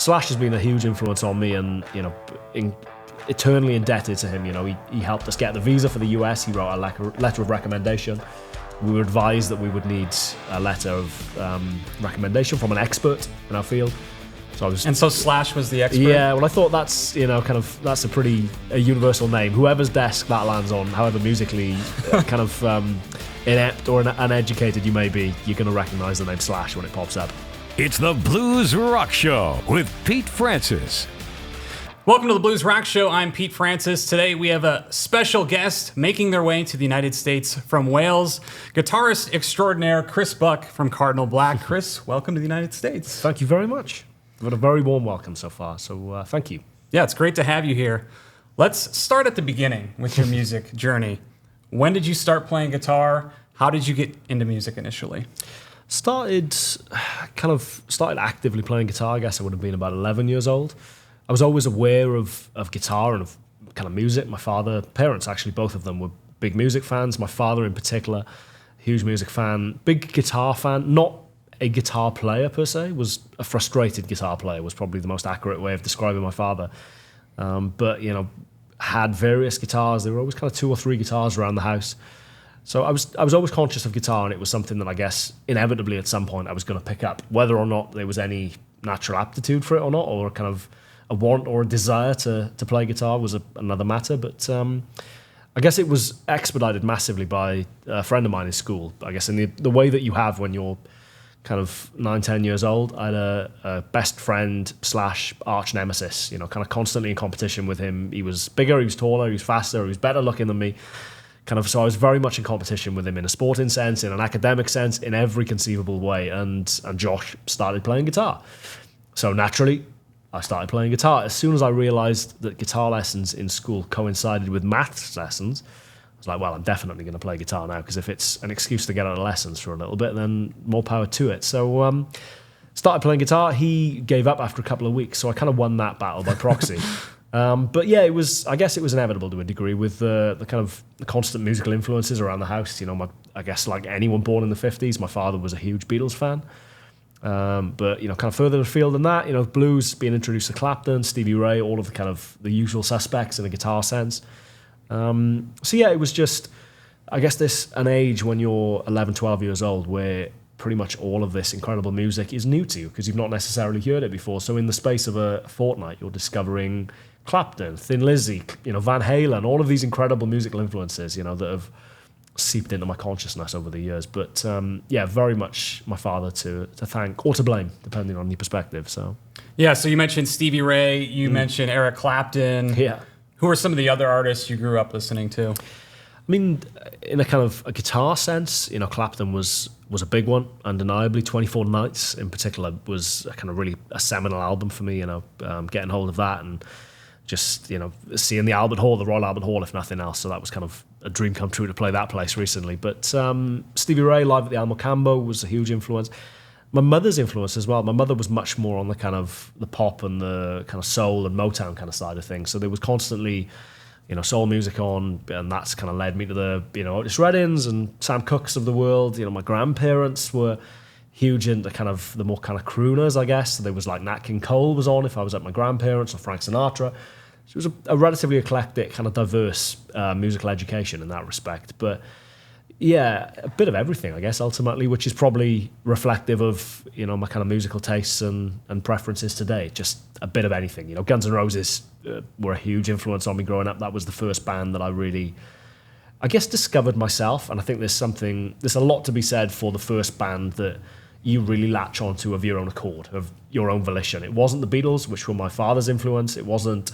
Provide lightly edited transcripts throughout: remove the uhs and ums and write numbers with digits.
Slash has been a huge influence on me, and eternally indebted to him. He helped us get the visa for the US. He wrote a letter of recommendation. We were advised that we would need a letter of recommendation from an expert in our field. So Slash was the expert? Yeah, well, I thought that's, that's a pretty universal name. Whoever's desk that lands on, however musically inept or uneducated you may be, you're going to recognize the name Slash when it pops up. It's the Blues Rock Show with Pete Francis. Welcome to the Blues Rock Show. I'm Pete Francis. Today we have a special guest making their way to the United States from Wales, guitarist extraordinaire Chris Buck from Cardinal Black. Chris, welcome to the United States. Thank you very much. I've had a very warm welcome so far, so thank you. Yeah, it's great to have you here. Let's start at the beginning with your music journey. When did you start playing guitar? How did you get into music initially? Started actively playing guitar. I guess I would have been about 11 years old. I was always aware of guitar and of kind of music. My parents actually, both of them were big music fans. My father in particular, huge music fan, big guitar fan, not a guitar player per se, was a frustrated guitar player, was probably the most accurate way of describing my father. But had various guitars. There were always kind of 2 or 3 guitars around the house. So I was always conscious of guitar, and it was something that I guess inevitably at some point I was going to pick up, whether or not there was any natural aptitude for it or not, or kind of a want or a desire to play guitar was another matter. But I guess it was expedited massively by a friend of mine in school. I guess in the way that you have when you're kind of 9-10 years old. I had a best friend / arch nemesis, kind of constantly in competition with him. He was bigger, he was taller, he was faster, he was better looking than me. So I was very much in competition with him in a sporting sense, in an academic sense, in every conceivable way. And Josh started playing guitar. So naturally, I started playing guitar. As soon as I realized that guitar lessons in school coincided with maths lessons, I was like, well, I'm definitely going to play guitar now, because if it's an excuse to get out of lessons for a little bit, then more power to it. So started playing guitar. He gave up after a couple of weeks, so I kind of won that battle by proxy. But yeah, I guess it was inevitable to a degree with the kind of the constant musical influences around the house. I guess like anyone born in the 50s, my father was a huge Beatles fan. But kind of further afield than that, blues, being introduced to Clapton, Stevie Ray, all of the kind of the usual suspects in a guitar sense. So yeah, it was just, I guess an age when you're 11, 12 years old where pretty much all of this incredible music is new to you because you've not necessarily heard it before. So in the space of a fortnight, you're discovering Clapton, Thin Lizzy, Van Halen, all of these incredible musical influences, that have seeped into my consciousness over the years. But yeah, very much my father to thank or to blame, depending on your perspective. So yeah, so you mentioned Stevie Ray, you mentioned Eric Clapton. Yeah. Who are some of the other artists you grew up listening to? I mean, in a kind of a guitar sense, Clapton was a big one, undeniably. 24 Nights in particular was a kind of really a seminal album for me, getting hold of that and just, seeing the Albert Hall, the Royal Albert Hall, if nothing else. So that was kind of a dream come true to play that place recently. But Stevie Ray live at the Al Mocambo was a huge influence. My mother's influence as well. My mother was much more on the kind of the pop and the kind of soul and Motown kind of side of things. So there was constantly, soul music on, and that's kind of led me to the, Otis Reddings and Sam Cookes of the world. My grandparents were huge into kind of the more kind of crooners, I guess. So there was like Nat King Cole was on if I was at my grandparents, or Frank Sinatra. So it was a relatively eclectic, kind of diverse musical education in that respect. But yeah, a bit of everything, I guess, ultimately, which is probably reflective of, my kind of musical tastes and preferences today. Just a bit of anything. Guns N' Roses were a huge influence on me growing up. That was the first band that I really, I guess, discovered myself. And I think there's a lot to be said for the first band that you really latch onto of your own accord, of your own volition. It wasn't the Beatles, which were my father's influence. It wasn't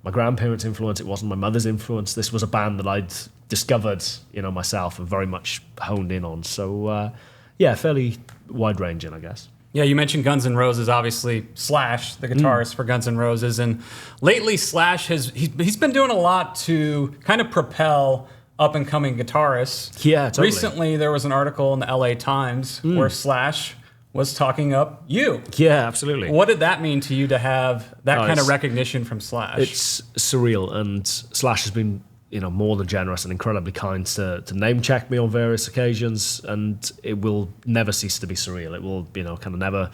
my grandparents' influence. It wasn't my mother's influence. This was a band that I'd discovered, myself and very much honed in on. So, yeah, fairly wide-ranging, I guess. Yeah, you mentioned Guns N' Roses, obviously. Slash, the guitarist for Guns N' Roses. And lately, Slash he's been doing a lot to kind of propel up-and-coming guitarists. Yeah, totally. Recently, there was an article in the LA Times where Slash was talking up you. Yeah, absolutely. What did that mean to you to have that kind of recognition from Slash? It's surreal, and Slash has been, more than generous and incredibly kind to name check me on various occasions, and it will never cease to be surreal. It will, kind of never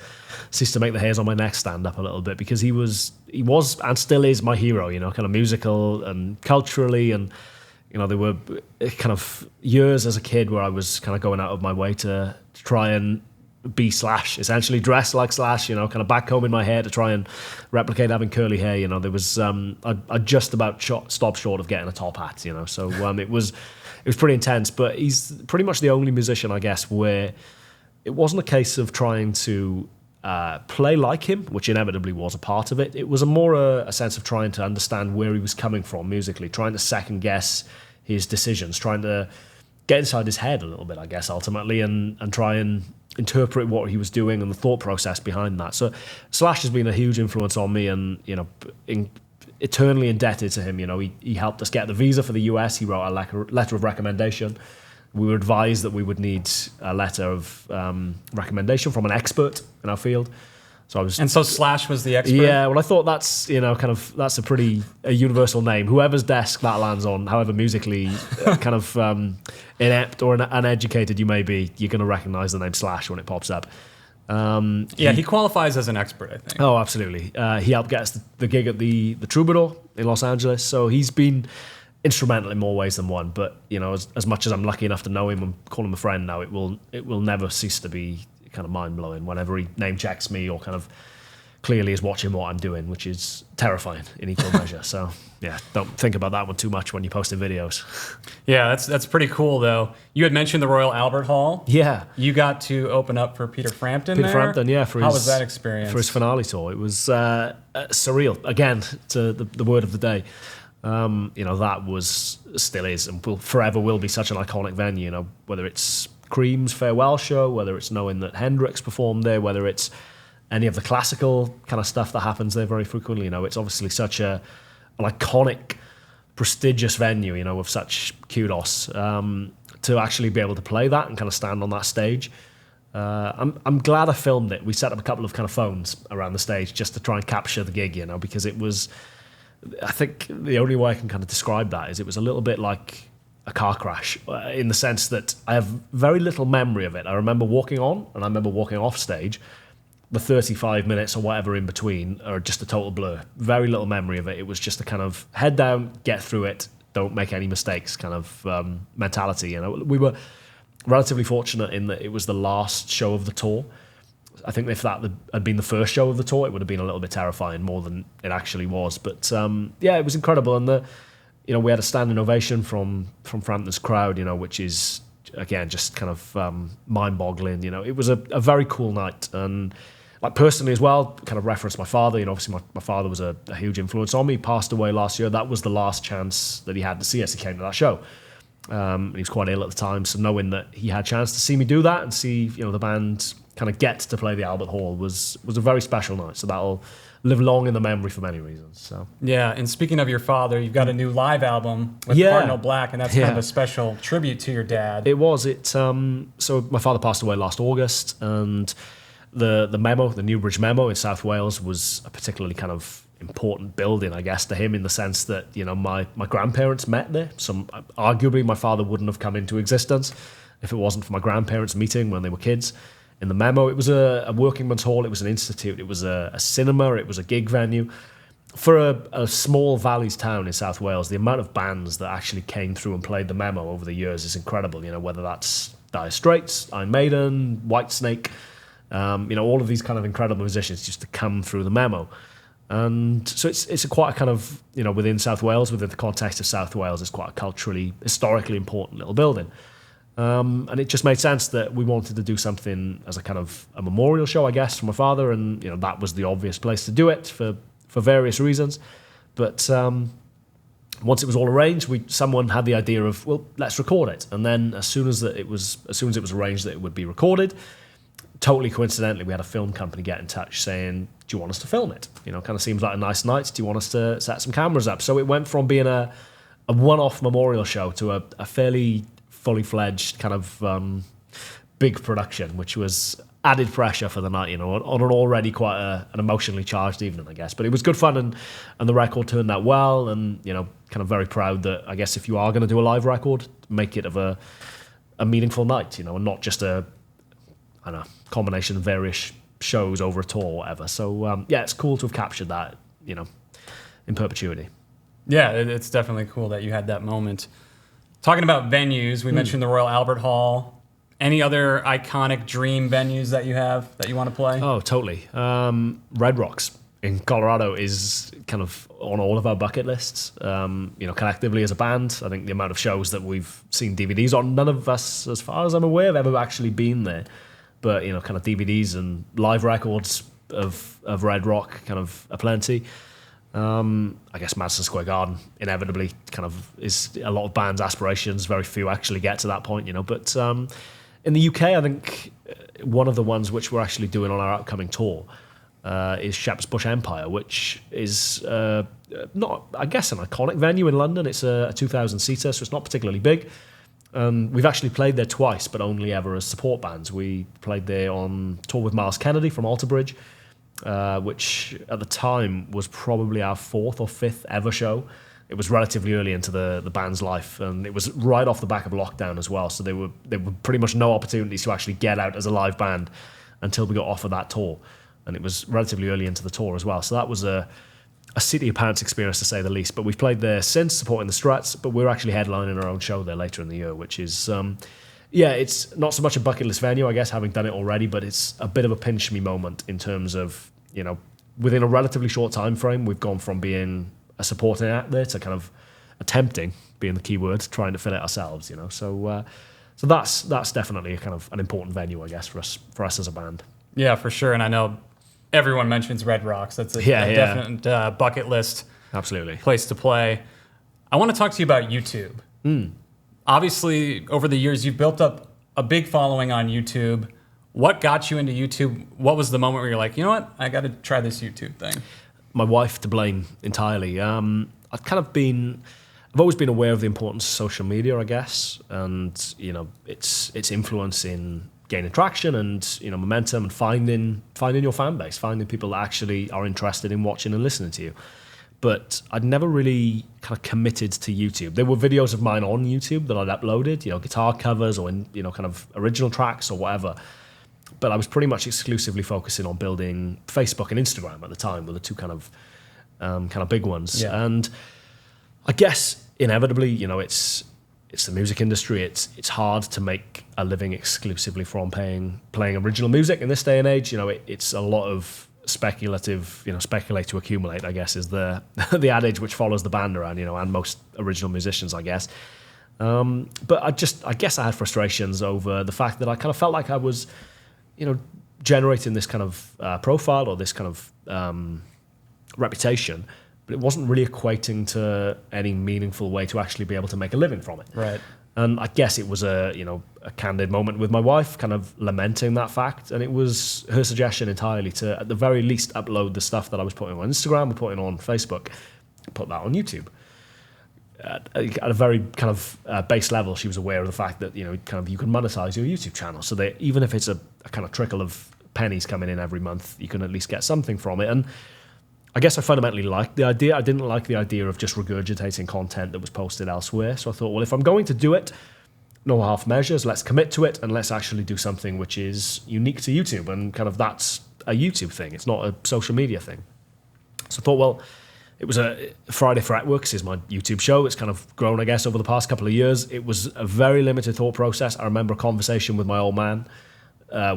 cease to make the hairs on my neck stand up a little bit, because he was and still is my hero, kind of musical and culturally, and there were kind of years as a kid where I was kind of going out of my way to try and be Slash, essentially dress like Slash, kind of back comb in my hair to try and replicate having curly hair. There was I just about stopped short of getting a top hat, so it was pretty intense. But he's pretty much the only musician, I guess, where it wasn't a case of trying to play like him, which inevitably was a part of it. It was a sense of trying to understand where he was coming from musically, trying to second guess his decisions, trying to get inside his head a little bit, I guess, ultimately, and try and interpret what he was doing and the thought process behind that. So Slash has been a huge influence on me, and eternally indebted to him. He helped us get the visa for the US. He wrote a letter of recommendation. We were advised that we would need a letter of recommendation from an expert in our field. So Slash was the expert? Yeah, well, I thought that's, that's a pretty universal name. Whoever's desk that lands on, however musically kind of inept or uneducated you may be, you're going to recognize the name Slash when it pops up. He qualifies as an expert, I think. Oh, absolutely. He helped get us the gig at the Troubadour in Los Angeles. So he's been instrumental in more ways than one. But, as much as I'm lucky enough to know him and call him a friend now, it will never cease to be kind of mind-blowing whenever he name checks me or kind of clearly is watching what I'm doing, which is terrifying in equal measure. So yeah, don't think about that one too much when you're posting videos. Yeah, that's pretty cool though. You had mentioned the Royal Albert Hall. Yeah. You got to open up for Peter Frampton there? Frampton, yeah. How was that experience? For his finale tour. It was surreal. Again, to the word of the day. That still is, and forever will be such an iconic venue, whether it's Cream's farewell show, whether it's knowing that Hendrix performed there, whether it's any of the classical kind of stuff that happens there very frequently. It's obviously such an iconic, prestigious venue, with such kudos to actually be able to play that and kind of stand on that stage. I'm glad I filmed it. We set up a couple of kind of phones around the stage just to try and capture the gig, because it was, I think the only way I can kind of describe that is it was a little bit like a car crash, in the sense that I have very little memory of it. I remember walking on and I remember walking off stage. The 35 minutes or whatever in between are just a total blur. Very little memory of it. It was just a kind of head down, get through it, don't make any mistakes kind of mentality. We were relatively fortunate in that it was the last show of the tour. I think if that had been the first show of the tour, it would have been a little bit terrifying, more than it actually was. But it was incredible. And we had a standing ovation from Frampton's crowd, which is, again, just kind of mind-boggling. It was a very cool night. And like personally as well, kind of reference my father. Obviously my father was a huge influence on me. He passed away last year. That was the last chance that he had to see us. He came to that show. He was quite ill at the time. So knowing that he had a chance to see me do that and see, the band kind of get to play the Albert Hall was a very special night. So that'll live long in the memory for many reasons. So yeah, and speaking of your father, you've got a new live album with Cardinal Black, and that's kind of a special tribute to your dad. It was. So my father passed away last August, and the memo, the Newbridge memo in South Wales, was a particularly kind of important building, I guess, to him, in the sense that my grandparents met there. So arguably my father wouldn't have come into existence if it wasn't for my grandparents meeting when they were kids. In the memo, it was a working man's hall, it was an institute, it was a cinema, it was a gig venue. For a small valleys town in South Wales, the amount of bands that actually came through and played the memo over the years is incredible. Whether that's Dire Straits, Iron Maiden, Whitesnake, all of these kind of incredible musicians just to come through the memo. And so it's quite a kind of, within South Wales, within the context of South Wales, it's quite a culturally, historically important little building. And it just made sense that we wanted to do something as a kind of a memorial show, I guess, for my father, and that was the obvious place to do it for various reasons. But once it was all arranged, someone had the idea of, well, let's record it. And then as soon as it was arranged that it would be recorded, totally coincidentally, we had a film company get in touch saying, do you want us to film it? Kind of seems like a nice night. Do you want us to set some cameras up? So it went from being a one-off memorial show to a fairly fully fledged kind of big production, which was added pressure for the night, on an already quite an emotionally charged evening, I guess. But it was good fun, and the record turned out well, and kind of very proud that I guess if you are going to do a live record, make it of a meaningful night, you know, and not just a combination of various shows over a tour or whatever. So yeah, it's cool to have captured that, you know, in perpetuity. Yeah, it's definitely cool that you had that moment. Talking about venues, we mentioned the Royal Albert Hall. Any other iconic dream venues that you have that you want to play? Oh, totally. Red Rocks in Colorado is kind of on all of our bucket lists. You know, collectively as a band, I think the amount of shows that we've seen DVDs on, none of us, as far as I'm aware, have ever actually been there. But, you know, kind of DVDs and live records of Red Rock kind of aplenty. I guess Madison Square Garden inevitably kind of is a lot of bands' aspirations. Very few actually get to that point, you know. But in the UK, I think one of the ones which we're actually doing on our upcoming tour is Shepherd's Bush Empire, which is not, I guess, an iconic venue in London. It's a 2,000-seater, so it's not particularly big. We've actually played there twice, but only ever as support bands. We played there on tour with Miles Kennedy from Alter Bridge, which at the time was probably our 4th or 5th ever show. It was relatively early into the band's life, and it was right off the back of lockdown as well. So there were pretty much no opportunities to actually get out as a live band until we got offered that tour, and it was relatively early into the tour as well. So that was a seat of your pants experience, to say the least. But we've played there since, supporting the Struts, but we're actually headlining our own show there later in the year, which is yeah, it's not so much a bucket list venue, I guess, having done it already, but it's a bit of a pinch me moment in terms of, you know, within a relatively short time frame, we've gone from being a supporting act there to kind of attempting, being the key word, trying to fill it ourselves, you know. So that's definitely a kind of an important venue, I guess, for us as a band. Yeah, for sure. And I know everyone mentions Red Rocks. That's a definite bucket list. Absolutely. Place to play. I want to talk to you about YouTube. Obviously, over the years, you've built up a big following on YouTube. What got you into YouTube? What was the moment where you're like, you know what, I got to try this YouTube thing? My wife to blame entirely. I've always been aware of the importance of social media, I guess, and you know, its influence in gaining traction and, you know, momentum, and finding your fan base, finding people that actually are interested in watching and listening to you. But I'd never really kind of committed to YouTube. There were videos of mine on YouTube that I'd uploaded, you know, guitar covers or, you know, kind of original tracks or whatever. But I was pretty much exclusively focusing on building Facebook and Instagram at the time, were the two kind of big ones. Yeah. And I guess inevitably, you know, it's the music industry. It's hard to make a living exclusively from playing original music in this day and age. You know, it's a lot of speculative, you know, speculate to accumulate, I guess, is the the adage which follows the band around, you know, and most original musicians, I guess. But I guess I had frustrations over the fact that I kind of felt like I was, you know, generating this kind of profile or this kind of reputation, but it wasn't really equating to any meaningful way to actually be able to make a living from it. Right. And I guess it was a candid moment with my wife, kind of lamenting that fact. And it was her suggestion entirely to, at the very least, upload the stuff that I was putting on Instagram or putting on Facebook, put that on YouTube. At a very kind of base level, she was aware of the fact that, you know, kind of you can monetize your YouTube channel, so that even if it's a kind of trickle of pennies coming in every month, you can at least get something from it. And I guess I fundamentally liked the idea. I didn't like the idea of just regurgitating content that was posted elsewhere. So I thought, well, if I'm going to do it, no half measures, let's commit to it and let's actually do something which is unique to YouTube, and kind of that's a YouTube thing. It's not a social media thing. So I thought, well, it was a Friday Fretworks is my YouTube show. It's kind of grown, I guess, over the past couple of years. It was a very limited thought process. I remember a conversation with my old man,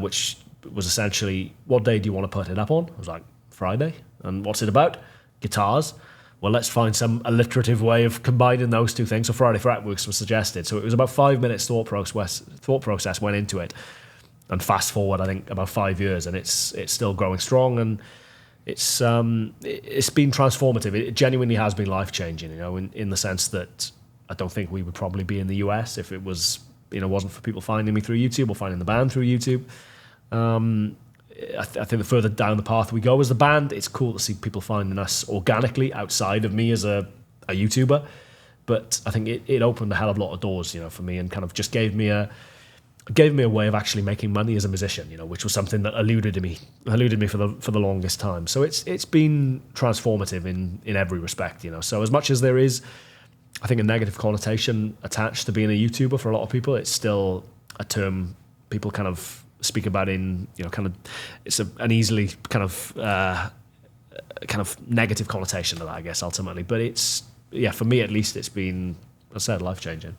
which was essentially, what day do you want to put it up on? I was like, Friday. And what's it about? Guitars. Well, let's find some alliterative way of combining those two things. So Friday Fretworks was suggested. So it was about 5 minutes thought process went into it. And fast forward, I think, about 5 years, and it's still growing strong, and it's been transformative. It genuinely has been life-changing, you know, in the sense that I don't think we would probably be in the US if it was, you know, wasn't for people finding me through YouTube or finding the band through YouTube. I think the further down the path we go as the band, it's cool to see people finding us organically outside of me as a YouTuber. But I think it opened a hell of a lot of doors, you know, for me, and kind of just gave me a way of actually making money as a musician, you know, which was something that eluded me for the longest time. So it's been transformative in every respect, you know. So as much as there is I think, a negative connotation attached to being a YouTuber for a lot of people. It's still a term people kind of speak about in, it's an easily kind of negative connotation to that, I guess, ultimately. But it's, for me at least, it's been, as I said, life-changing.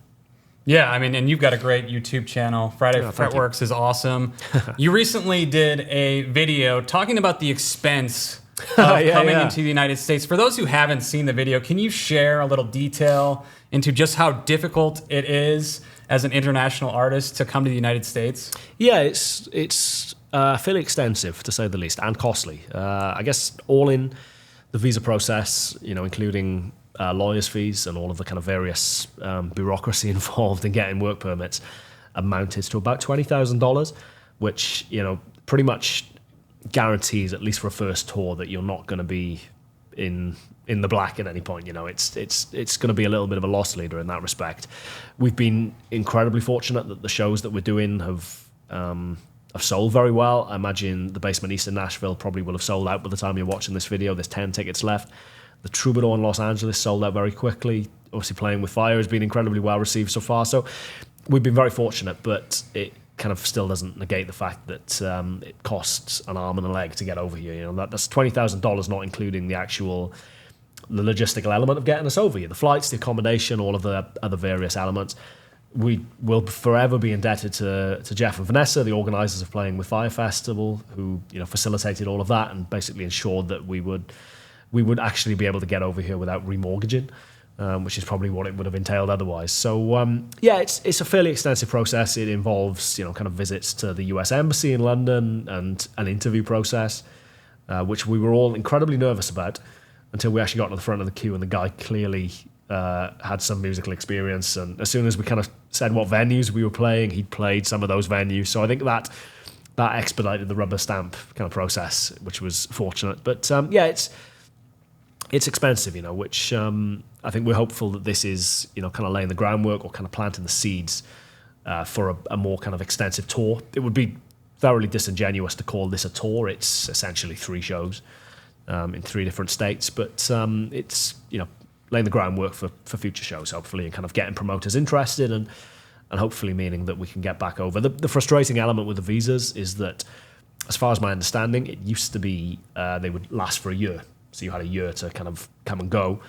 Yeah, I mean, and you've got a great YouTube channel. Friday Fretworks is awesome. You recently did a video talking about the expense of coming into the United States. For those who haven't seen the video, can you share a little detail into just how difficult it is as an international artist to come to the United States? Yeah, it's fairly extensive, to say the least, and costly. I guess all in the visa process, including lawyers' fees and all of the kind of various bureaucracy involved in getting work permits, amounted to about $20,000, which pretty much guarantees, at least for a first tour, that you're not going to be in the black at any point. It's going to be a little bit of a loss leader in that respect. We've been incredibly fortunate that the shows that we're doing have sold very well. I imagine the Basement East in Nashville probably will have sold out by the time you're watching this video. There's 10 tickets left. The Troubadour in Los Angeles sold out very quickly. Obviously, Playing with Fire has been incredibly well received so far. So we've been very fortunate, but it kind of still doesn't negate the fact that it costs an arm and a leg to get over here. That's $20,000, not including the logistical element of getting us over here. The flights, the accommodation, all of the other various elements. We will forever be indebted to Jeff and Vanessa, the organisers of Playing with Fire Festival, who facilitated all of that and basically ensured that we would actually be able to get over here without remortgaging, which is probably what it would have entailed otherwise. So it's a fairly extensive process. It involves kind of visits to the US Embassy in London and an interview process, which we were all incredibly nervous about until we actually got to the front of the queue, and the guy clearly had some musical experience. And as soon as we kind of said what venues we were playing, he played some of those venues. So I think that expedited the rubber stamp kind of process, which was fortunate. But it's expensive, which I think we're hopeful that this is, kind of laying the groundwork or kind of planting the seeds for a more kind of extensive tour. It would be thoroughly disingenuous to call this a tour. It's essentially 3 shows in 3 different states, but it's, laying the groundwork for future shows, hopefully, and kind of getting promoters interested and hopefully meaning that we can get back over. The frustrating element with the visas is that, as far as my understanding, it used to be they would last for a year. So you had a year to kind of come and go.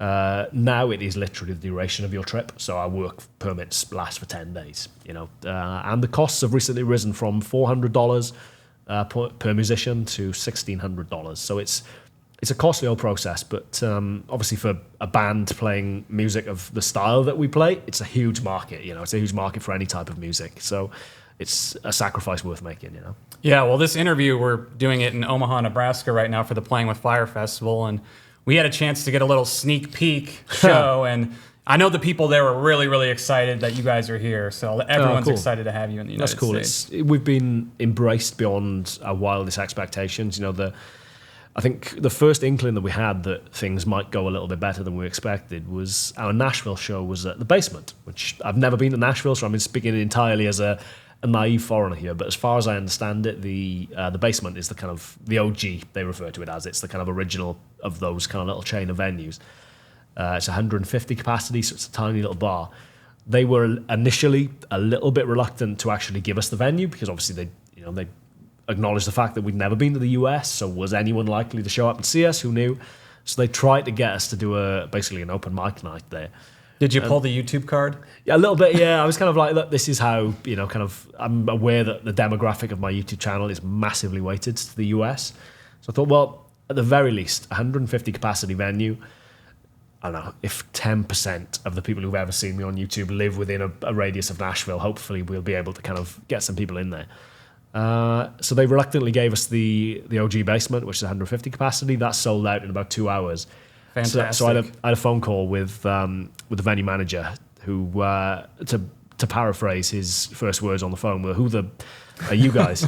Now it is literally the duration of your trip. So our work permits last for 10 days, and the costs have recently risen from $400 per musician to $1,600. So it's a costly old process, but obviously for a band playing music of the style that we play, it's a huge market. It's a huge market for any type of music. So it's a sacrifice worth making. Yeah, well, this interview, we're doing it in Omaha, Nebraska right now for the Playing with Fire Festival, and we had a chance to get a little sneak peek show, and I know the people there were really, really excited that you guys are here, so everyone's excited to have you in the United States. We've been embraced beyond our wildest expectations. I think the first inkling that we had that things might go a little bit better than we expected was our Nashville show was at the Basement, which I've never been to Nashville, so I'm speaking entirely as a naive foreigner here. But as far as I understand it, the Basement is the kind of the OG, they refer to it as. It's the kind of original of those kind of little chain of venues. It's 150 capacity, so it's a tiny little bar. They were initially a little bit reluctant to actually give us the venue because obviously they acknowledged the fact that we'd never been to the US, so was anyone likely to show up and see us? Who knew? So they tried to get us to do basically an open mic night there. Did you pull the YouTube card? Yeah, a little bit, yeah. I was kind of like, look, this is how, I'm aware that the demographic of my YouTube channel is massively weighted to the US. So I thought, well, at the very least, 150 capacity venue, I don't know, if 10% of the people who've ever seen me on YouTube live within a radius of Nashville, hopefully we'll be able to kind of get some people in there. So they reluctantly gave us the OG Basement, which is 150 capacity. That sold out in about 2 hours. Fantastic. So I had a phone call with the venue manager who, to paraphrase his first words on the phone, were, "Who the are you guys?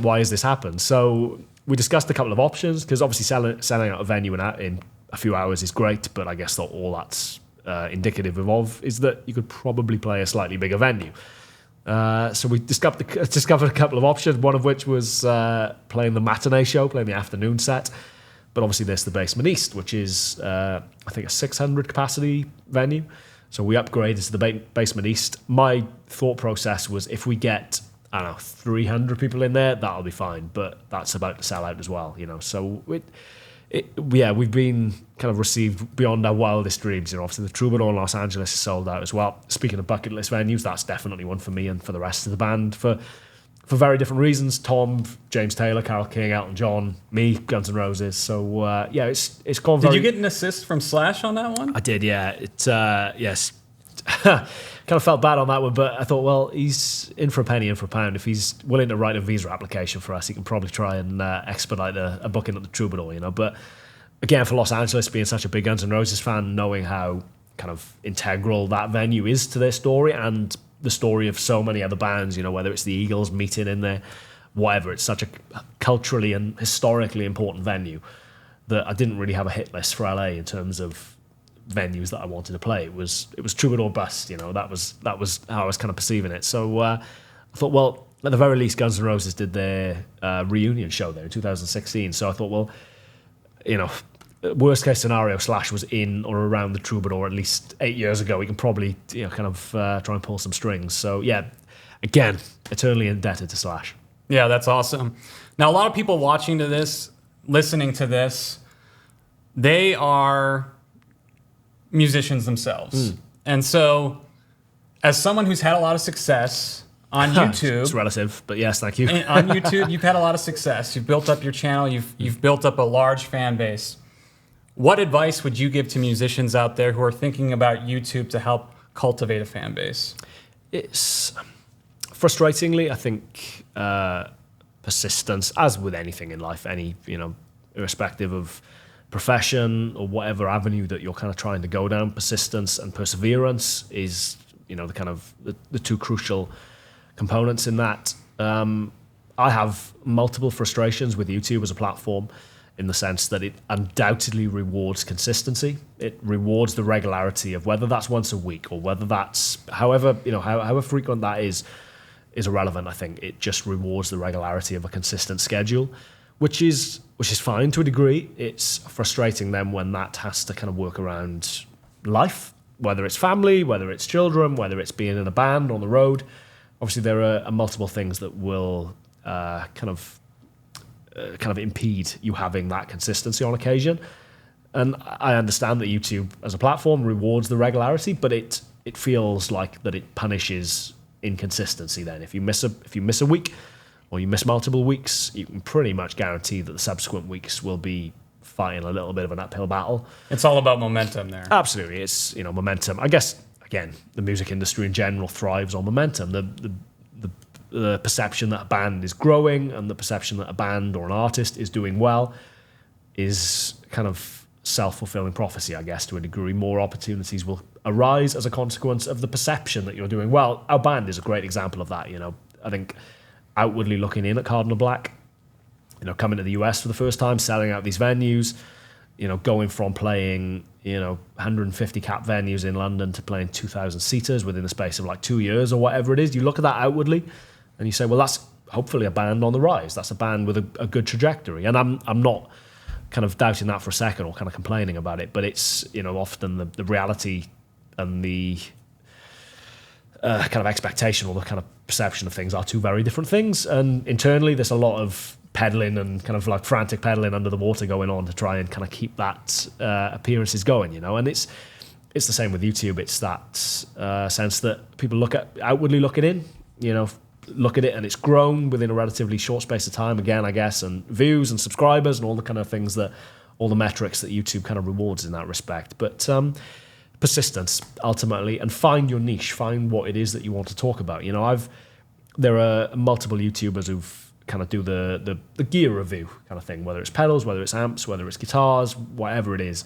Why has this happened?" So we discussed a couple of options because obviously selling out a venue in a few hours is great, but I guess that all that's indicative of is that you could probably play a slightly bigger venue. So we discovered a couple of options, one of which was playing the matinee show, playing the afternoon set. But obviously there's the Basement East, which is, I think, a 600 capacity venue. So we upgraded to the Basement East. My thought process was if we get, I don't know, 300 people in there, that'll be fine. But that's about to sell out as well, you know. So we've been kind of received beyond our wildest dreams. You know, obviously the Troubadour in Los Angeles is sold out as well. Speaking of bucket list venues, that's definitely one for me and for the rest of the band for very different reasons. Tom, James Taylor, Carole King, Elton John, me, Guns N' Roses. So it's gone very... Did you get an assist from Slash on that one? I did, yeah. Yes. Kind of felt bad on that one, but I thought, well, he's in for a penny, in for a pound. If he's willing to write a visa application for us, he can probably try and expedite a booking at the Troubadour, you know. But again, for Los Angeles, being such a big Guns N' Roses fan, knowing how kind of integral that venue is to their story and the story of so many other bands, you know, whether it's the Eagles meeting in there, whatever. It's such a culturally and historically important venue that I didn't really have a hit list for LA in terms of venues that I wanted to play. It was Troubadour bust, you know. That was how I was kind of perceiving it. So I thought, well, at the very least, Guns N' Roses did their reunion show there in 2016. So I thought, well, you know, worst case scenario, Slash was in or around the Troubadour at least 8 years ago. We can probably, you know, kind of try and pull some strings. So yeah, again, eternally indebted to Slash. Yeah, that's awesome. Now, a lot of people watching to this, listening to this, they are musicians themselves. And so, as someone who's had a lot of success on YouTube... It's relative, but yes, thank you. On YouTube, you've had a lot of success. You've built up your channel. You've built up a large fan base. What advice would you give to musicians out there who are thinking about YouTube to help cultivate a fan base? It's frustratingly, I think, persistence, as with anything in life, irrespective of profession or whatever avenue that you're kind of trying to go down, persistence and perseverance is, you know, the kind of the two crucial components in that. I have multiple frustrations with YouTube as a platform, in the sense that it undoubtedly rewards consistency. It rewards the regularity of whether that's once a week or whether that's however frequent that is irrelevant. I think it just rewards the regularity of a consistent schedule, which is fine to a degree. It's frustrating then when that has to kind of work around life, whether it's family, whether it's children, whether it's being in a band on the road. Obviously, there are multiple things that will kind of impede you having that consistency on occasion. And I understand that YouTube as a platform rewards the regularity, but it feels like that it punishes inconsistency then. If you miss a week or you miss multiple weeks, you can pretty much guarantee that the subsequent weeks will be fighting a little bit of an uphill battle. It's all about momentum there. Absolutely. It's, you know, momentum. I guess, again, the music industry in general thrives on momentum. The perception that a band is growing and the perception that a band or an artist is doing well is kind of self-fulfilling prophecy, I guess, to a degree. More opportunities will arise as a consequence of the perception that you're doing well. Our band is a great example of that, you know. I think outwardly looking in at Cardinal Black, you know, coming to the US for the first time, selling out these venues, you know, going from playing, you know, 150 cap venues in London to playing 2,000 seaters within the space of like 2 years or whatever it is. You look at that outwardly and you say, well, that's hopefully a band on the rise. That's a band with a good trajectory. And I'm not kind of doubting that for a second or kind of complaining about it, but it's, you know, often the reality and the kind of expectation or the kind of perception of things are two very different things. And internally, there's a lot of peddling and kind of like frantic peddling under the water going on to try and kind of keep that appearances going, you know. And it's the same with YouTube. It's that sense that people outwardly looking in, you know, look at it and it's grown within a relatively short space of time again, I guess, and views and subscribers and all the kind of things all the metrics that YouTube kind of rewards in that respect. But persistence ultimately, and find your niche, find what it is that you want to talk about. You know, there are multiple YouTubers who've kind of do the gear review kind of thing, whether it's pedals, whether it's amps, whether it's guitars, whatever it is.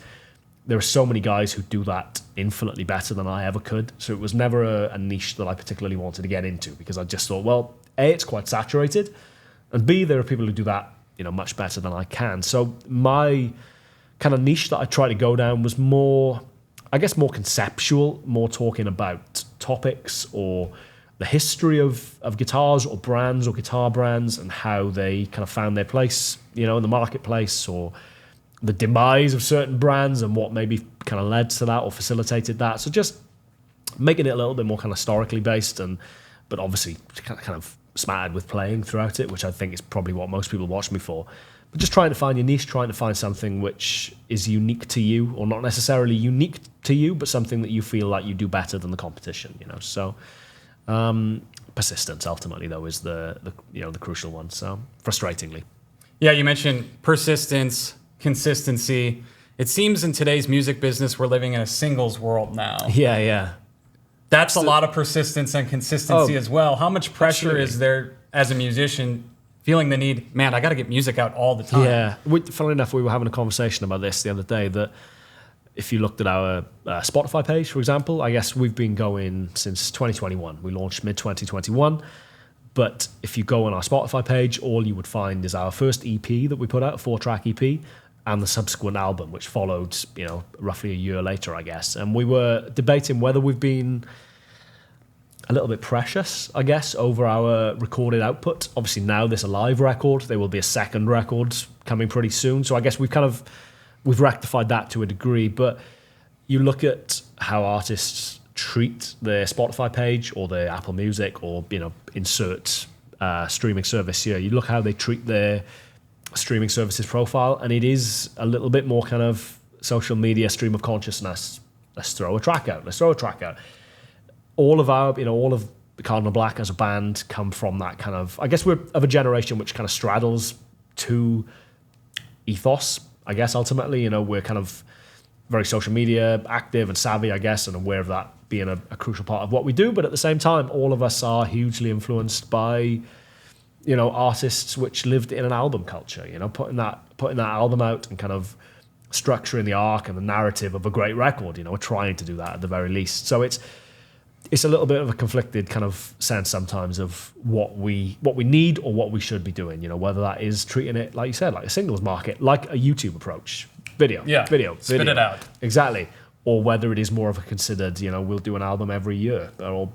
There are so many guys who do that infinitely better than I ever could. So it was never a niche that I particularly wanted to get into, because I just thought, well, A, it's quite saturated, and B, there are people who do that, you know, much better than I can. So my kind of niche that I tried to go down was more conceptual, more talking about topics or the history of guitars or brands or guitar brands and how they kind of found their place, you know, in the marketplace, or the demise of certain brands and what maybe kind of led to that or facilitated that. So just making it a little bit more kind of historically based, but obviously kind of smattered with playing throughout it, which I think is probably what most people watch me for. But just trying to find your niche, trying to find something which is unique to you, or not necessarily unique to you, but something that you feel like you do better than the competition. So persistence ultimately though is the crucial one. So frustratingly. Yeah, you mentioned persistence, consistency. It seems in today's music business we're living in a singles world now. Yeah. That's a lot of persistence and consistency as well. How much pressure absolutely. is there as a musician feeling the need, man, I got to get music out all the time? Yeah. Funnily enough, we were having a conversation about this the other day, that if you looked at our Spotify page, for example, I guess we've been going since 2021. We launched mid-2021. But if you go on our Spotify page, all you would find is our first EP that we put out, a 4-track EP, and the subsequent album, which followed, roughly a year later, I guess. And we were debating whether we've been a little bit precious, I guess, over our recorded output. Obviously now there's a live record. There will be a second record coming pretty soon. So I guess we've rectified that to a degree. But you look at how artists treat their Spotify page or their Apple Music or, insert streaming service here. You look how they treat their streaming services profile, and it is a little bit more kind of social media stream of consciousness. Let's throw a track out. All of Cardinal Black as a band come from that kind of, I guess we're of a generation which kind of straddles two ethos, I guess, ultimately. We're kind of very social media active and savvy, I guess, and aware of that being a crucial part of what we do. But at the same time, all of us are hugely influenced by, artists which lived in an album culture, putting that album out and kind of structuring the arc and the narrative of a great record. We're trying to do that at the very least. So it's a little bit of a conflicted kind of sense sometimes of what we need or what we should be doing, whether that is treating it, like you said, like a singles market, like a YouTube approach. Video. Spit it out. Exactly. Or whether it is more of a considered, we'll do an album every year or,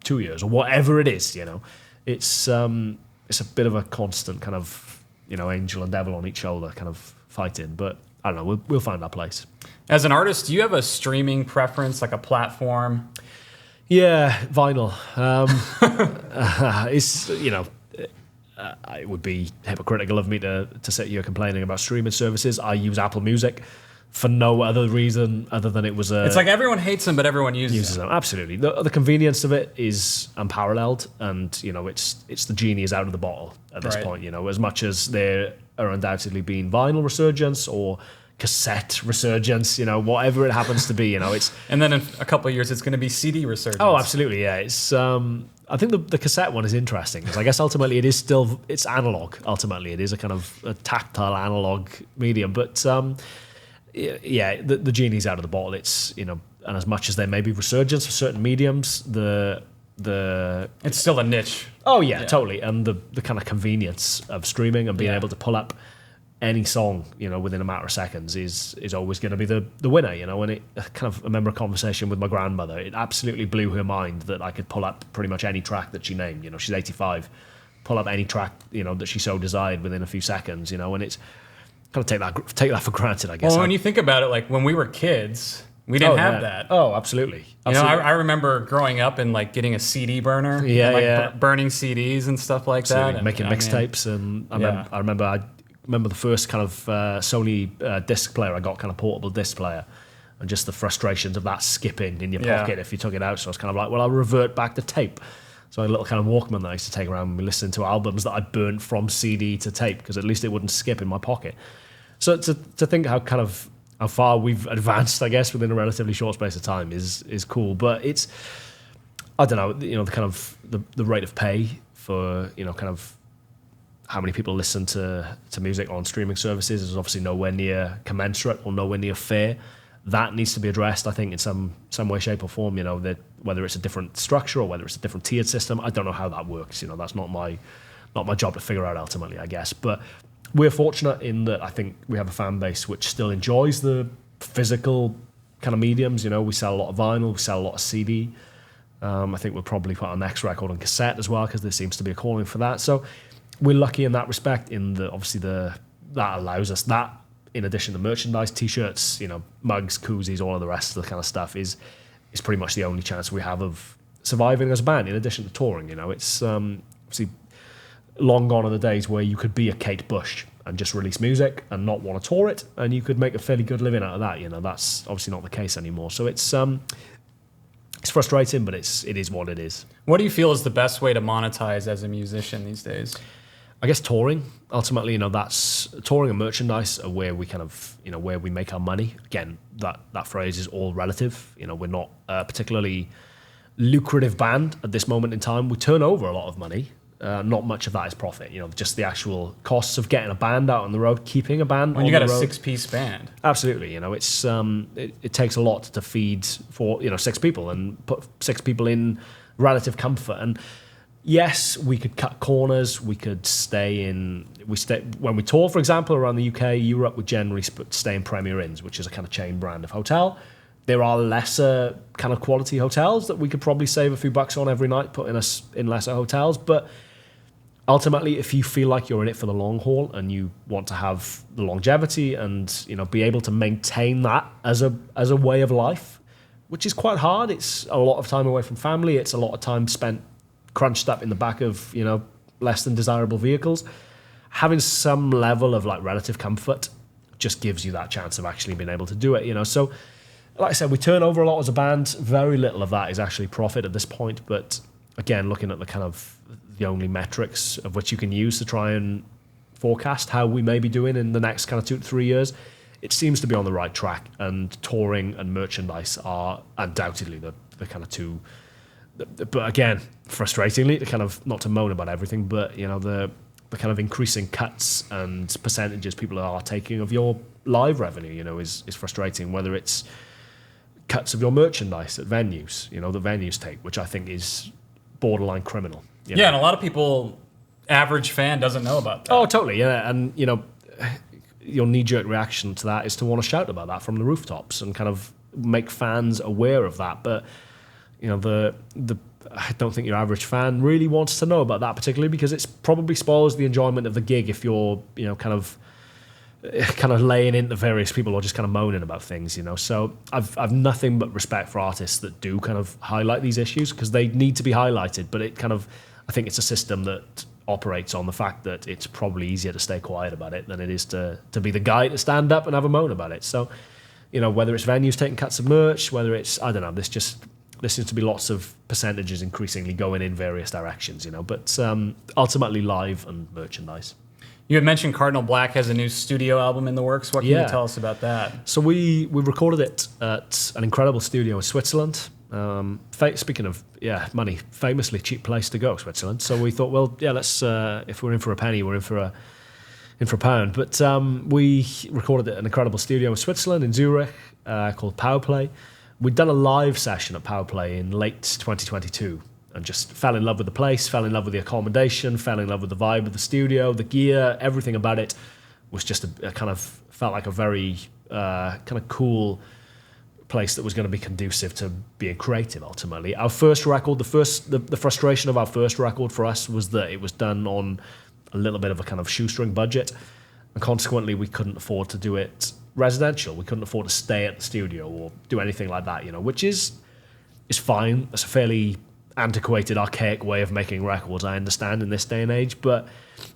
2 years or whatever it is, It's a bit of a constant kind of, angel and devil on each shoulder kind of fighting. But I don't know, we'll find our place. As an artist, do you have a streaming preference, like a platform? Yeah, vinyl. It's, it would be hypocritical of me to sit here complaining about streaming services. I use Apple Music for no other reason other than it was a... It's like everyone hates them, but everyone uses them. Absolutely. The convenience of it is unparalleled, and, it's the genie is out of the bottle at this point, as much as there are undoubtedly been vinyl resurgence or cassette resurgence, whatever it happens to be, it's... And then in a couple of years, it's going to be CD resurgence. Oh, absolutely, yeah. It's... I think the cassette one is interesting because I guess ultimately it's analog. Ultimately, it is a kind of a tactile analog medium. But the genie's out of the bottle. It's and as much as there may be resurgence for certain mediums, it's still a niche. Oh yeah, totally. And the kind of convenience of streaming and being able to pull up any song, within a matter of seconds is always going to be the winner, And it kind of, I remember a conversation with my grandmother. It absolutely blew her mind that I could pull up pretty much any track that she named. She's 85, pull up any track, that she so desired within a few seconds, and it's kind of take that for granted, I guess. Well, when you think about it, like when we were kids, we didn't have that. Oh, absolutely. I remember growing up and like getting a CD burner, burning CDs and stuff like that, and making mixtapes, and I remember the first kind of Sony disc player I got, kind of portable disc player, and just the frustrations of that skipping in your pocket if you took it out. So I was kind of like, well, I'll revert back to tape. So I had a little kind of Walkman that I used to take around and listen to albums that I burnt from CD to tape, because at least it wouldn't skip in my pocket. So to think how far we've advanced, I guess, within a relatively short space of time is cool. But it's, I don't know, the kind of the rate of pay for, kind of how many people listen to music on streaming services is obviously nowhere near commensurate or nowhere near fair. That needs to be addressed, I think, in some way, shape, or form. That whether it's a different structure or whether it's a different tiered system, I don't know how that works. That's not my job to figure out ultimately, I guess. But we're fortunate in that I think we have a fan base which still enjoys the physical kind of mediums. We sell a lot of vinyl, we sell a lot of CD. I think we'll probably put our next record on cassette as well, because there seems to be a calling for that. So we're lucky in that respect, in that obviously that allows us, that in addition to merchandise, t-shirts, mugs, koozies, all of the rest of the kind of stuff is pretty much the only chance we have of surviving as a band, in addition to touring. It's obviously long gone are the days where you could be a Kate Bush and just release music and not want to tour it, and you could make a fairly good living out of that. That's obviously not the case anymore. So it's frustrating, but it is what it is. What do you feel is the best way to monetize as a musician these days? I guess touring. Ultimately, that's touring and merchandise are where we kind of, where we make our money. Again, that phrase is all relative. We're not a particularly lucrative band at this moment in time. We turn over a lot of money. Not much of that is profit. Just the actual costs of getting a band out on the road, keeping a band on the road. When you got a 6-piece band. Absolutely. It's it takes a lot to feed for 6 people and put 6 people in relative comfort. And yes, we could cut corners. We could when we tour, for example, around the UK, Europe, we generally stay in Premier Inns, which is a kind of chain brand of hotel. There are lesser kind of quality hotels that we could probably save a few bucks on every night, putting us in lesser hotels. But ultimately, if you feel like you're in it for the long haul and you want to have the longevity and be able to maintain that as a way of life, which is quite hard. It's a lot of time away from family. It's a lot of time spent crunched up in the back of less than desirable vehicles. Having some level of relative comfort just gives you that chance of actually being able to do it. So, like I said, we turn over a lot as a band. Very little of that is actually profit at this point. But again, looking at the only metrics of which you can use to try and forecast how we may be doing in the next kind of 2 to 3 years, it seems to be on the right track. And touring and merchandise are undoubtedly the kind of two. But again, frustratingly, to kind of, not to moan about everything, but the kind of increasing cuts and percentages people are taking of your live revenue, is frustrating. Whether it's cuts of your merchandise at venues, the venues take, which I think is borderline criminal. And a lot of people, average fan, doesn't know about that. Oh, totally, yeah. And, your knee-jerk reaction to that is to want to shout about that from the rooftops and kind of make fans aware of that. But, I don't think your average fan really wants to know about that particularly, because it probably spoils the enjoyment of the gig if you're, kind of laying into various people or just kind of moaning about things, So I've nothing but respect for artists that do kind of highlight these issues, because they need to be highlighted. But I think it's a system that operates on the fact that it's probably easier to stay quiet about it than it is to be the guy to stand up and have a moan about it. So, whether it's venues taking cuts of merch, whether it's, I don't know, there seems to be lots of percentages increasingly going in various directions, But ultimately, live and merchandise. You had mentioned Cardinal Black has a new studio album in the works. What can you tell us about that? So we recorded it at an incredible studio in Switzerland. Speaking of money, famously cheap place to go, Switzerland. So we thought, well, let's if we're in for a penny, we're in for a pound. But we recorded it at an incredible studio in Switzerland, in Zurich, called Power Play. We'd done a live session at Power Play in late 2022 and just fell in love with the place, fell in love with the accommodation, fell in love with the vibe of the studio, the gear, everything about it was just a kind of, felt like a very kind of cool place that was going to be conducive to being creative ultimately. Our first record, the frustration of our first record for us was that it was done on a little bit of a kind of shoestring budget, and consequently we couldn't afford to do it residential. We couldn't afford to stay at the studio or do anything like that, which is fine. It's a fairly antiquated, archaic way of making records, I understand, in this day and age, but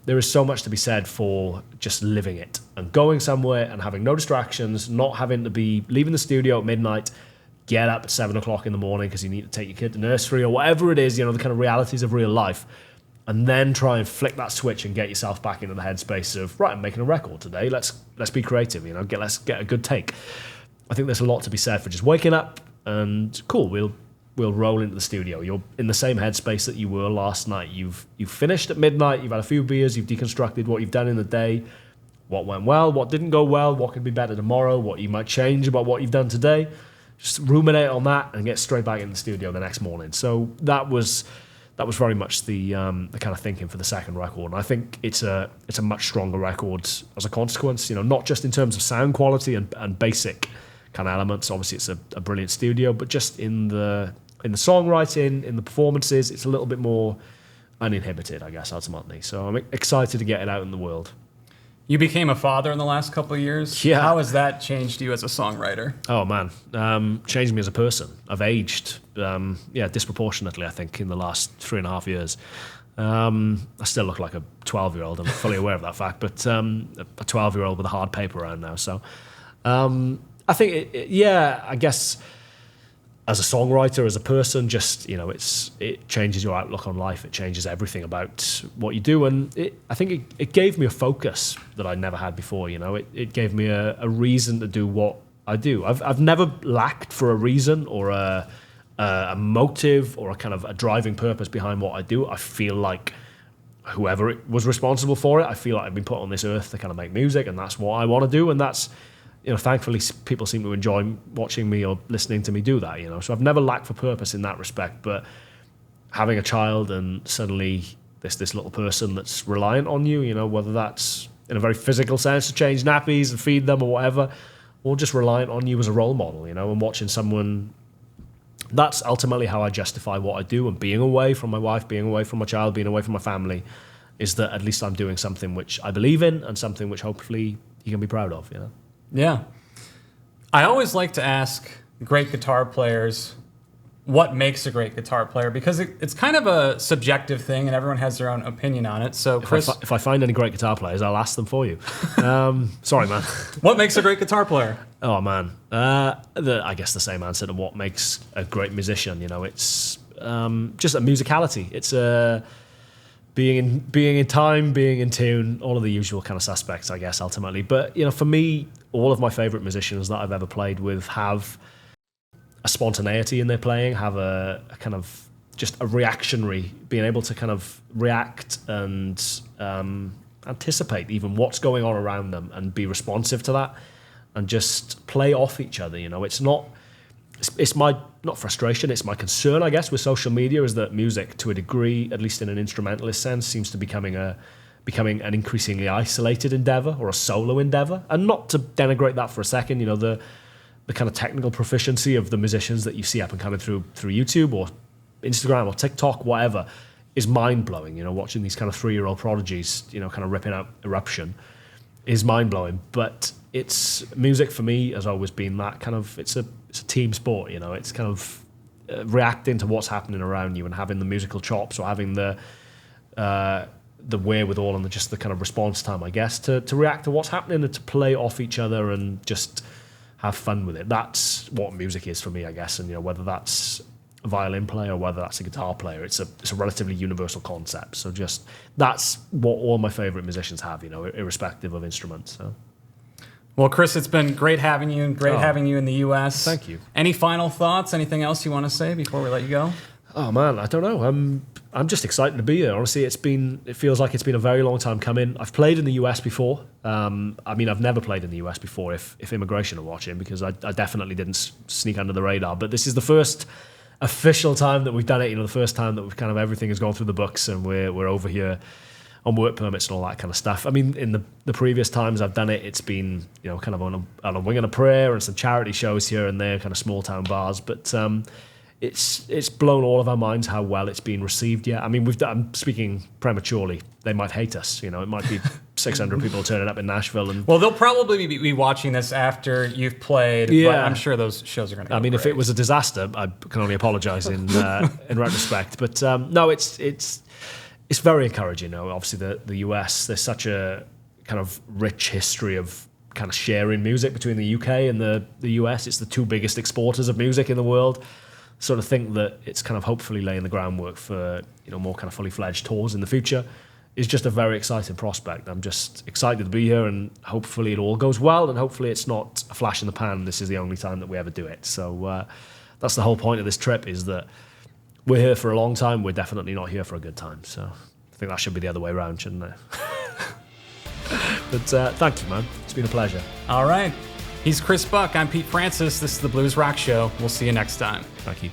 there is so much to be said for just living it and going somewhere and having no distractions, not having to be leaving the studio at midnight, get up at 7 o'clock in the morning because you need to take your kid to nursery or whatever it is, the kind of realities of real life, and then try and flick that switch and get yourself back into the headspace of, right, I'm making a record today, let's be creative, let's get a good take. I think there's a lot to be said for just waking up and, cool, we'll roll into the studio. You're in the same headspace that you were last night. You've finished at midnight, you've had a few beers, you've deconstructed what you've done in the day, what went well, what didn't go well, what could be better tomorrow, what you might change about what you've done today. Just ruminate on that and get straight back in the studio the next morning. So that was very much the kind of thinking for the second record. And I think it's a much stronger record as a consequence, not just in terms of sound quality and basic kind of elements. Obviously it's a brilliant studio, but just in the songwriting, in the performances, it's a little bit more uninhibited, I guess, ultimately. So I'm excited to get it out in the world. You became a father in the last couple of years. Yeah. How has that changed you as a songwriter? Oh man, changed me as a person. I've aged, disproportionately, I think, in the last 3.5 years. I still look like a 12-year-old. I'm fully aware of that fact, but a 12-year-old with a hard paper around now. So I think, I guess as a songwriter, as a person, just, it changes your outlook on life. It changes everything about what you do. And I think it gave me a focus that I never had before. It gave me a reason to do what I do. I've never lacked for a reason or a motive or a kind of a driving purpose behind what I do. I feel like whoever was responsible for it, I feel like I've been put on this earth to kind of make music, and that's what I want to do. And that's, thankfully people seem to enjoy watching me or listening to me do that, So I've never lacked for purpose in that respect. But having a child and suddenly this little person that's reliant on you, whether that's in a very physical sense to change nappies and feed them or whatever, or just reliant on you as a role model, and watching someone. That's ultimately how I justify what I do, and being away from my wife, being away from my child, being away from my family, is that at least I'm doing something which I believe in and something which hopefully you can be proud of, Yeah. I always like to ask great guitar players what makes a great guitar player, because it's kind of a subjective thing and everyone has their own opinion on it. So, Chris... If I find any great guitar players, I'll ask them for you. Sorry, man. What makes a great guitar player? Oh, man. I guess the same answer to what makes a great musician. It's just a musicality. It's being in time, being in tune, all of the usual kind of suspects, I guess, ultimately. But, for me, all of my favorite musicians that I've ever played with have a spontaneity in their playing, have a kind of just a reactionary, being able to kind of react and anticipate even what's going on around them and be responsive to that and just play off each other. It's my, not frustration, it's my concern, I guess, with social media, is that music, to a degree, at least in an instrumentalist sense, seems to becoming an increasingly isolated endeavor or a solo endeavor. And not to denigrate that for a second, the kind of technical proficiency of the musicians that you see up and coming through YouTube or Instagram or TikTok, whatever, is mind-blowing. Watching these kind of 3-year-old prodigies, kind of ripping out Eruption is mind-blowing. But it's music for me has always been that kind of, it's a team sport, it's kind of reacting to what's happening around you and having the musical chops or having the wherewithal and just the kind of response time, I guess, to react to what's happening and to play off each other and just have fun with it. That's what music is for me, I guess. And whether that's a violin player or whether that's a guitar player, it's a relatively universal concept. So just that's what all my favorite musicians have, irrespective of instruments. So. Well, Chris, it's been great having you and great having you in the U.S. Thank you. Any final thoughts? Anything else you want to say before we let you go? Oh man, I don't know. I'm just excited to be here. Honestly, it feels like it's been a very long time coming. I've played in the US before. I've never played in the US before if immigration are watching, because I definitely didn't sneak under the radar. But this is the first official time that we've done it. The first time that we've kind of everything has gone through the books and we're over here on work permits and all that kind of stuff. In the previous times I've done it, it's been kind of on a wing and a prayer and some charity shows here and there, kind of small town bars. But it's blown all of our minds how well it's been received. Yeah, I'm speaking prematurely. They might hate us. It might be 600 people turning up in Nashville. And well, they'll probably be watching this after you've played. Yeah, but I'm sure those shows are going to. If it was a disaster, I can only apologise in retrospect. But no, it's very encouraging. Obviously the US, there's such a kind of rich history of kind of sharing music between the UK and the US. It's the two biggest exporters of music in the world. Sort of think that it's kind of hopefully laying the groundwork for more kind of fully fledged tours in the future is just a very exciting prospect. I'm just excited to be here, and hopefully it all goes well, and hopefully it's not a flash in the pan. This is the only time that we ever do it. So that's the whole point of this trip, is that we're here for a long time. We're definitely not here for a good time. So I think that should be the other way around, shouldn't it? But thank you, man. It's been a pleasure. All right. He's Chris Buck. I'm Pete Francis. This is the Blues Rock Show. We'll see you next time. Thank you.